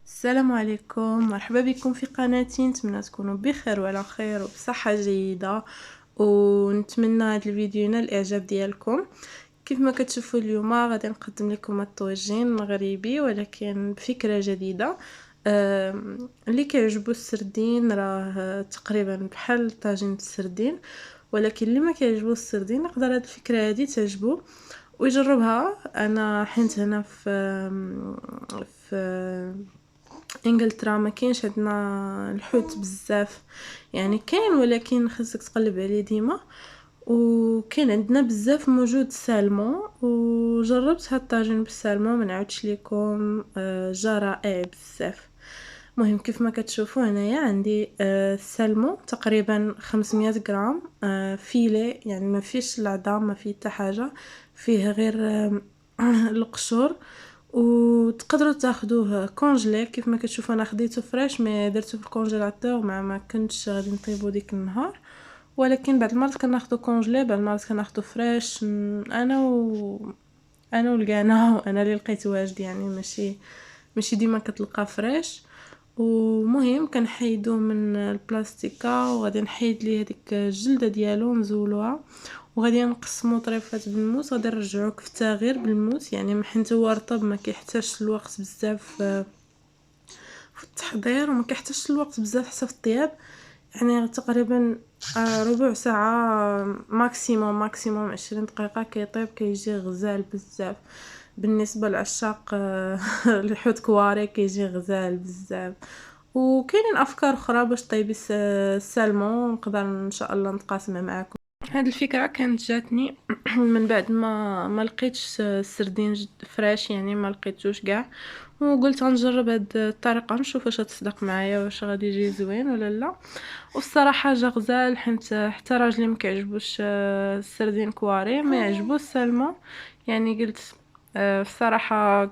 السلام عليكم، مرحبا بكم في قناتي. نتمنى تكونوا بخير وعلى خير وبصحة جيدة، ونتمنى هذا الفيديو ينال الاعجاب ديالكم. كيف ما كتشوفوا اليوم غادي نقدم لكم الطاجين مغربي ولكن بفكرة جديدة. اللي كيعجبو السردين راه تقريبا بحال طاجين السردين، ولكن اللي ما كيعجبو السردين يقدر هاد الفكرة هادي تعجبو ويجربها. انا حيت هنا في انجلترا ما كاينش عندنا الحوت بزاف، يعني كاين ولكن خصك تقلب عليه ديما. وكاين عندنا بزاف موجود سالمون، وجربت هاد الطاجين بالسالمون ما نعاودش لكم، جا رائع بزاف. مهم كيف ما كتشوفوا هنايا عندي السالمون تقريبا 500 غرام، فيلي يعني ما فيش العظام ما فيه حتى حاجه، فيه غير القشور. وتقدروا تاخذوه كونجلي كيف ما كتشوفوا. انا خديته فريش مي درته في الكونجيلاتور ما كنتش غادي نطيبو ديك النهار، ولكن بعض المرات كناخذو كونجلي بعض المرات كناخذو فريش. انا والقانا وانا اللي لقيت واجد، يعني ماشي ديما كتلقى فريش. ومهم كنحيدوه من البلاستيكه وغادي نحيد ليه هذيك الجلده ديالو نزولوها، وغادي نقسمو طريفات بالموس. غادي نرجعو كفته غير بالموس، يعني حيت هو رطب ما كيحتاجش الوقت بزاف في التحضير وما كيحتاجش الوقت بزاف حتى في الطياب. يعني تقريبا ربع ساعه ماكسيموم 20 دقيقه كيطيب، كيجي غزال بزاف. بالنسبه لعشاق الحوت كواري كيجي غزال بزاف. وكاينين افكار اخرى باش طيبي السالمون، نقدر ان شاء الله نتقاسمها معكم. هاد الفكره كانت جاتني من بعد ما لقيتش السردين فريش، يعني ما لقيتوش كاع، وقلت غنجرب هاد الطريقه نشوف واش تصدق معايا واش غادي يجي زوين ولا لا. والصراحه جا غزال، حيت حتى راجلي ما كيعجبوش السردين كواري، ما يعجبو السلمون. يعني قلت الصراحه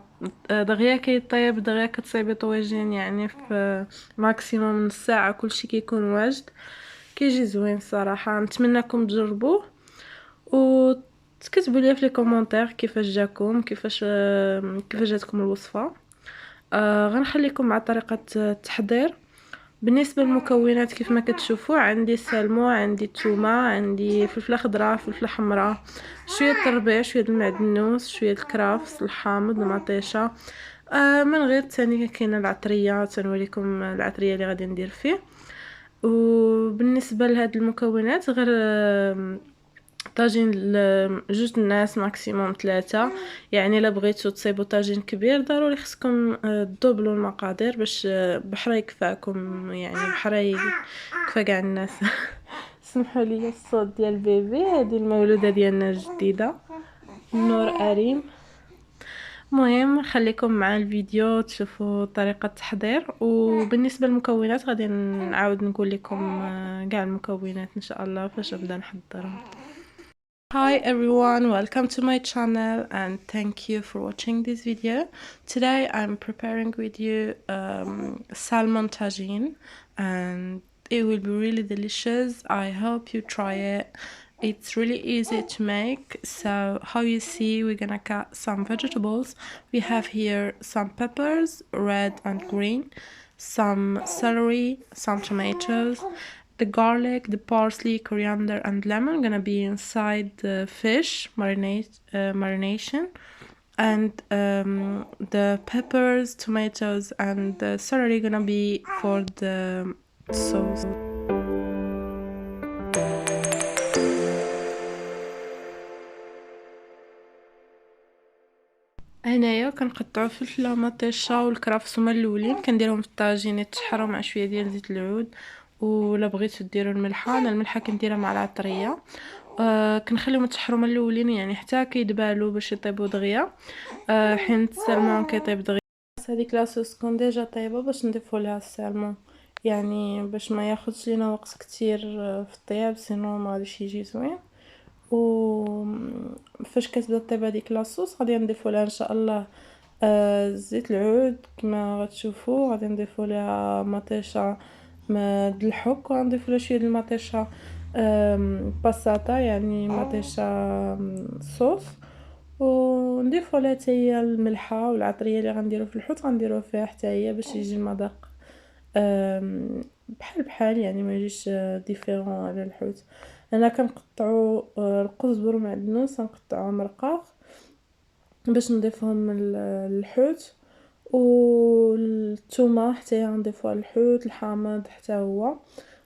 دغيا كيطيب دغيا كتصايبي طويجين، يعني في ماكسيموم نص ساعه كلشي كيكون واجد، كيجي زوين صراحه. نتمنىكم تجربوه وتكتبوا لي في لي كومونتير كيفاش جاكم، كيفاش جاتكم الوصفه. غنخليكم مع طريقه التحضير. بالنسبه للمكونات كيف ما كتشوفوا عندي سلمون، عندي الثومه، عندي فلفله خضراء، فلفله حمراء، شويه التربيع، شويه المعدنوس، شويه الكرافس الحامض، المطيشه. من غير تاني كاينه العطريه، تنوريكم العطريه اللي غادي ندير فيه. وبالنسبه لهاد المكونات غير طاجين جوج الناس ماكسيموم 3. يعني الا بغيتو تصيبوا طاجين كبير ضروري خصكم تدوبلوا المقادير باش بحرا يكفاكم، يعني بحرا يكفى كاع الناس. سمحوا لي الصوت ديال البيبي، هذه المولوده ديالنا الجديده نور اريم. مهم خليكم مع الفيديو تشوفوا طريقة التحضير. وبالنسبة للمكونات غادي نعاود نقول لكم كاع المكونات ان شاء الله فاش نبدا نحضرها. Hi everyone, welcome to my channel and thank you for watching this video. Today I'm preparing with you salmon tagine, and it will be really delicious. I hope you try it. It's really easy to make. So how you see, we're gonna cut some vegetables. We have here some peppers, red and green, some celery, some tomatoes, the garlic, the parsley, coriander and lemon gonna be inside the fish marination, and the peppers, tomatoes and the celery gonna be for the sauce. هنايا كنقطعو فلفله مطيشه والكرفس هما الاولين، كنديرهم في الطاجين يتشحروا مع شويه ديال زيت العود. ولا بغيتو ديروا الملحه، انا الملحه كنديرها مع العطريه. كنخليهم يتشحروا من الاولين يعني حتى كيدبالوا باش يطيبوا دغيا. حيت السلمون كيطيب دغيا. هذيك لاصوص كون ديجا طيبه باش نضيفوا لها السلمون، يعني باش ما ياخذش لينا وقت كتير في الطياب، سينو ما غاديش يجي زوين. و فاش كتبدا طيب هذيك لاصوص غادي نضيفوا لها ان شاء الله زيت العود كما غتشوفوا. غادي نضيفوا لها مطيشه د الحك، وغنضيفوا لها شويه د المطيشه باساتا، يعني مطيشه صوص. ونضيفو لها حتى هي الملحه والعطريه اللي غنديرو في الحوت غنديروه فيها حتى هي باش يجي المذاق بحال يعني ما يجيش ديفيرون على الحوت. انا كنقطعو القزبر ومعدنوس كنقطعوهم رقاق باش نضيفهم للحوت، والثومه حتى هي غنضيفوها للحوت، الحامض حتى هو،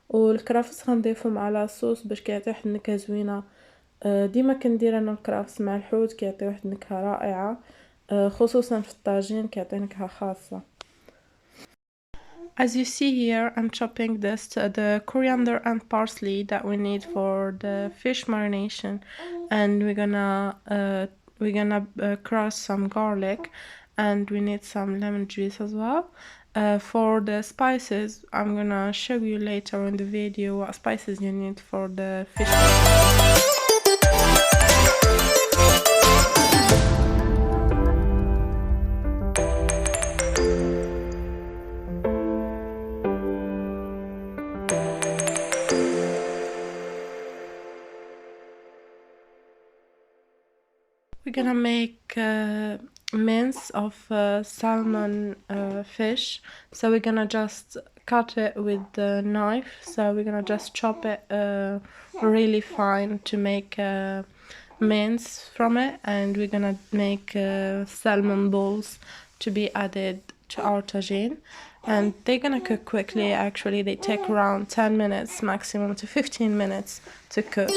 والكرافس غنضيفو مع لاصوص باش كيعطي واحد النكهه زوينه. ديما كندير انا الكرافس مع الحوت كيعطي واحد النكهه رائعه، خصوصا في الطاجين كيعطي نكهه خاصه. As you see here, I'm chopping the coriander and parsley that we need for the fish marination, and we're gonna crush some garlic, and we need some lemon juice as well. For the spices, I'm gonna show you later in the video what spices you need for the fish marination. We're gonna make mince of salmon fish, so we're gonna just cut it with the knife, so we're gonna just chop it really fine to make mince from it, and we're gonna make salmon balls to be added to our tagine, and they're gonna cook quickly. Actually, they take around 10 minutes maximum to 15 minutes to cook.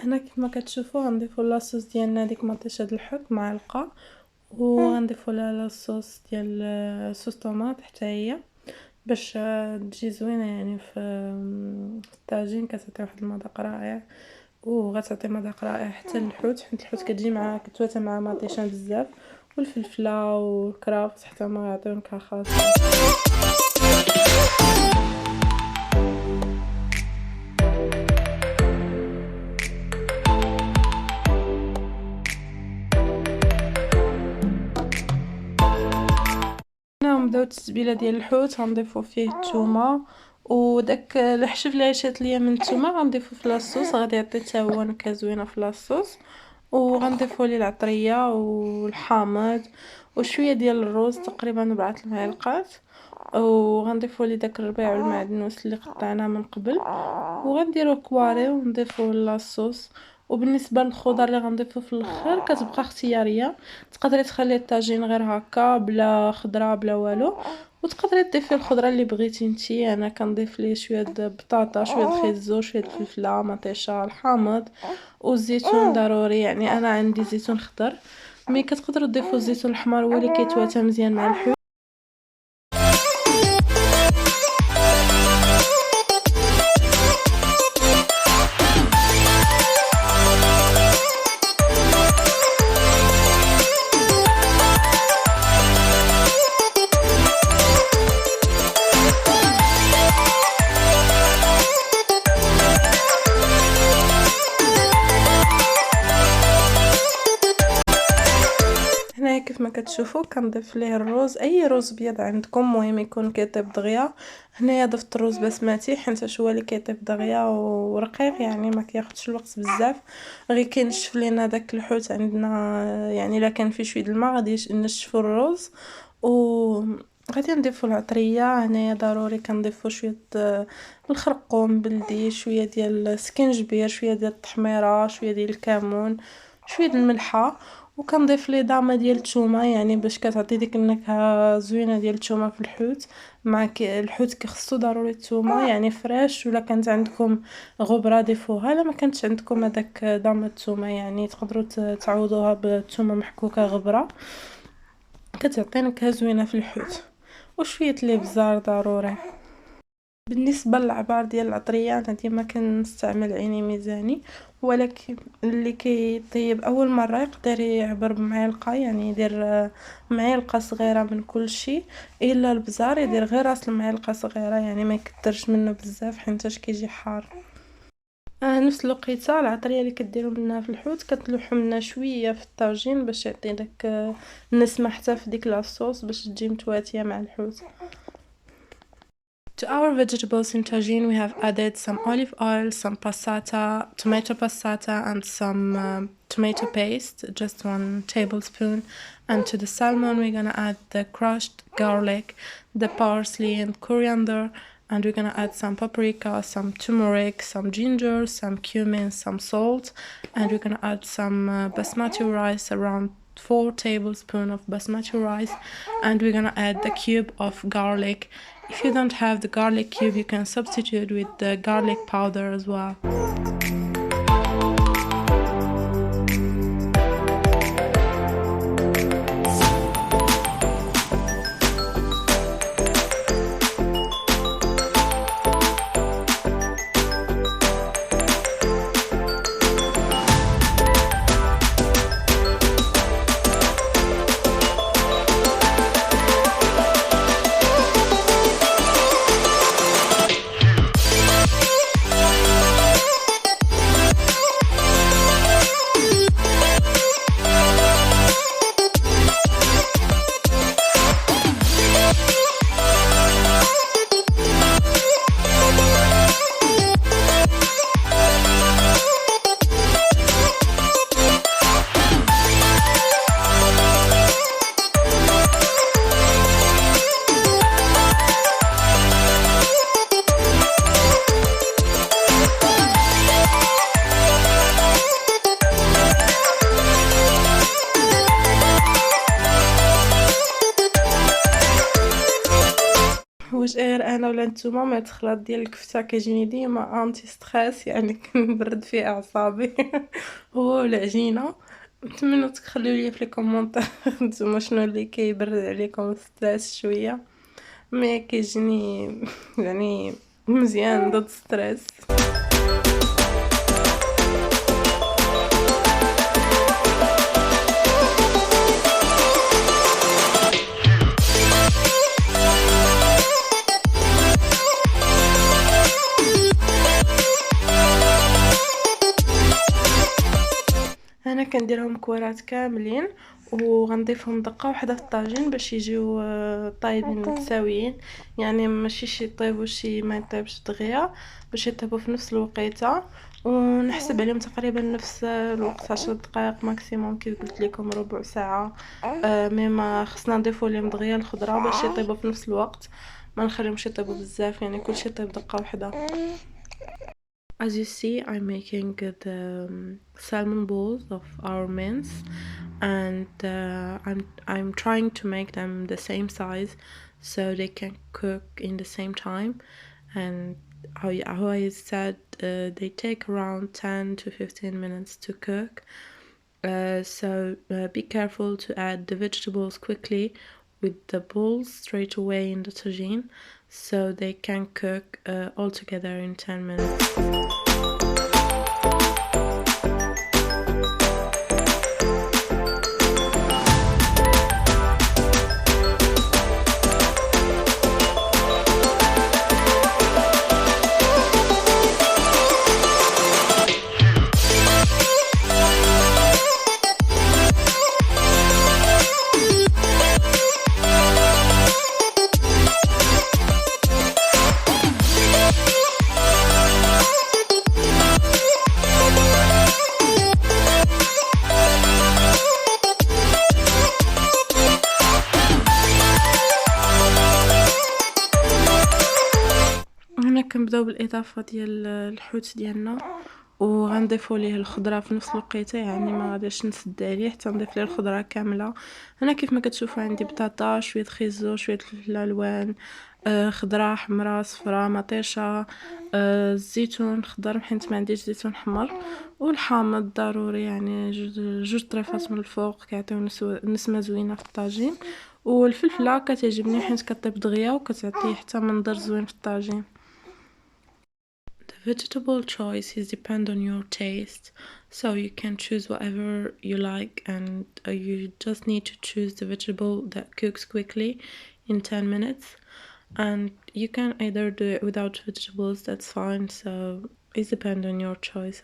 هنا كيما كتشوفوا غنضيفوا لاصوص ديالنا ديك مطيشه د الحك معلقه، وغنضيفوا لها لاصوص ديال صوص طوماط حتى هي باش تجي زوينه يعني في الطاجين، كتعطي واحد المذاق رائع، وغتعطي مذاق رائع حتى للحوت، حيت الحوت كتجي مع كتواتى مع مطيشه بزاف، والفلفله والكرافس حتى هما يعطيو نكهه خاصه. نبداو التتبيله ديال الحوت، غنضيفو فيه الثومه وداك الحشف اللي عشات ليا من الثومه غنضيفو في لاصوص، غادي يعطي حتى هو نكهه زوينه في لاصوص، وغنضيفو ليه العطريه والحامض وشويه ديال الروز تقريبا 4 المعالق، وغنضيفو ليه داك الربيع والمعدنوس اللي قطعناه من قبل، وغنديرو كواري ونضيفو لاصوص. وبالنسبه للخضر اللي غنضيفو في الاخر كتبقى اختياريه، تقدري تخلي الطاجين غير هكا بلا خضره بلا والو، وتقدري تضيفي الخضره اللي بغيتي نتي. انا كنضيف ليه شويه د بطاطا، شويه د خيزو، شويه د فلفله، مطيشه، الحامض والزيتون ضروري، يعني انا عندي زيتون خضر، مي كتقدروا تضيفوا الزيتون الاحمر هو اللي كيتواتى مزيان مع الحوت. كتشوفوا كنضيف ليه الروز، اي روز ابيض عندكم، مهم يكون كيطيب دغيا. هنايا ضفت الروز بسمتي حيت هو اللي كيطيب دغيا ورقيق، يعني ما كياخذش الوقت بزاف، غير كينشف لينا داك الحوت عندنا. يعني الا كان فيه شويه الماء غادي نشفوا الروز و غادي نضيفوا العطريه. هنايا ضروري كنضيفوا شويه الخرقوم بلدي، شويه ديال السكينجبير، شويه ديال التحميره، شويه ديال الكمون، شويه د الملحه، وكنضيف ليه دعمه ديال الثومه، يعني باش كتعطي ديك النكهه زوينه ديال الثومه في الحوت. مع الحوت كيخصو ضروري الثومه، يعني فريش، ولا كانت عندكم غبره ضيفوها، لا ما كانتش عندكم هذاك دعمه الثومه يعني تقدروا تعوضوها بالثومه محكوكه غبره، كتعطي نكهه زوينه في الحوت. وشويه الابزار ضروري. بالنسبه للعبار ديال العطريه انا ديما كنستعمل عيني ميزاني، ولكن اللي كيطيب اول مره يقدر يعبر بمعلقه، يعني يدير معلقه صغيره من كل شيء، الا البزار يدير غير راس المعلقه صغيره، يعني ما يكترش منه بزاف حيتاش كيجي حار. نفس الوقيته العطريه اللي كديروا منها في الحوت كتلوحوا منها شويه في الطاجين باش يعطي داك النسمه حتى في ديك لاصوص باش تجي متواتيه مع الحوت. To our vegetables in tagine, we have added some olive oil, some passata, tomato passata, and some tomato paste, just 1 tablespoon. And to the salmon, we're gonna add the crushed garlic, the parsley and coriander, and we're gonna add some paprika, some turmeric, some ginger, some cumin, some salt, and we're gonna add some basmati rice, around 4 tablespoons of basmati rice, and we're gonna add the cube of garlic. If you don't have the garlic cube, you can substitute with the garlic powder as well. واش غير انا ولا نتوما مع التخلاط ديال الكفته كيجيني ديما انتي ستريس، يعني كنبرد فيه اعصابي هو العجينه. نتمنى تخليو لي في لي كومونتير نتوما شنو اللي كيبرد عليكم ستريس شويه، مي كيجيني يعني مزيان ضد ستريس. انا كنديرهم كورات كاملين وغنضيفهم دقه واحده في الطاجين باش يجيو طايبين متساويين، يعني ماشي شي يطيبوا شي ما يطيبش دغيا، باش يطيبوا في نفس الوقيته، ونحسب عليهم تقريبا نفس الوقت 10 دقائق ماكسيموم كيف قلت لكم ربع ساعه. ما خصنا نضيفوا لهم دغيا الخضره باش يطيبوا في نفس الوقت، ما نخليهمش يطيبوا بزاف، يعني كلشي يطيب دقه واحده. As you see, I'm making the salmon balls of our mince, and I'm trying to make them the same size so they can cook in the same time. And how I said, they take around 10 to 15 minutes to cook. So be careful to add the vegetables quickly with the balls straight away in the tagine, so they can cook all together in 10 minutes. هنا كنبداو بالاضافه ديال الحوت ديالنا، وغنضيفوا ليه الخضره في نفس الوقيته، يعني ما غاديش نسد عليه حتى نضيف ليه الخضره كامله. هنا كيف ما كتشوفوا عندي بطاطا، شويه خيزو، شويه الفلفل الالوان، خضره حمراء صفراء مطيشه، الزيتون خضر حيت ما عنديش زيتون حمر، والحامض ضروري، يعني جوج طريفات من الفوق كيعطيو نسمه زوينه في الطاجين. والفلفله كتعجبني حيت كطيب دغيا وكتعطيه حتى منظر زوين في الطاجين. The vegetable choices depend on your taste, so you can choose whatever you like, and you just need to choose the vegetable that cooks quickly in 10 minutes. And you can either do it without vegetables, that's fine, so it depends on your choices.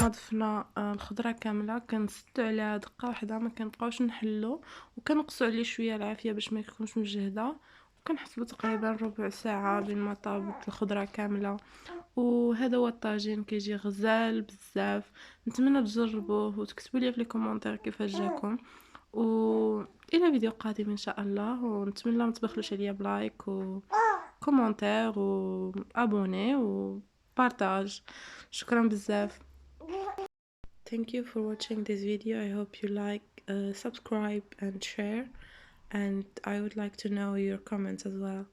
ضفنا الخضره كامله، كنسدو عليها دقه واحده، ما كنبقاوش نحلو، وكنقصوا عليه شويه العافيه باش ما يكونش مجهده، وكنحسبوا تقريبا ربع ساعه بين ما طابت الخضره كامله. وهذا هو الطاجين كيجي غزال بزاف. نتمنى تجربوه وتكتبوا لي في لي كومونتير كيفاش جاكم، والى فيديو قادم ان شاء الله. ونتمنى ما تبخلوش عليا بلايك وكومونتير وابوني وبارطاج. شكرا بزاف. Thank you for watching this video. I hope you like, subscribe and share, and I would like to know your comments as well.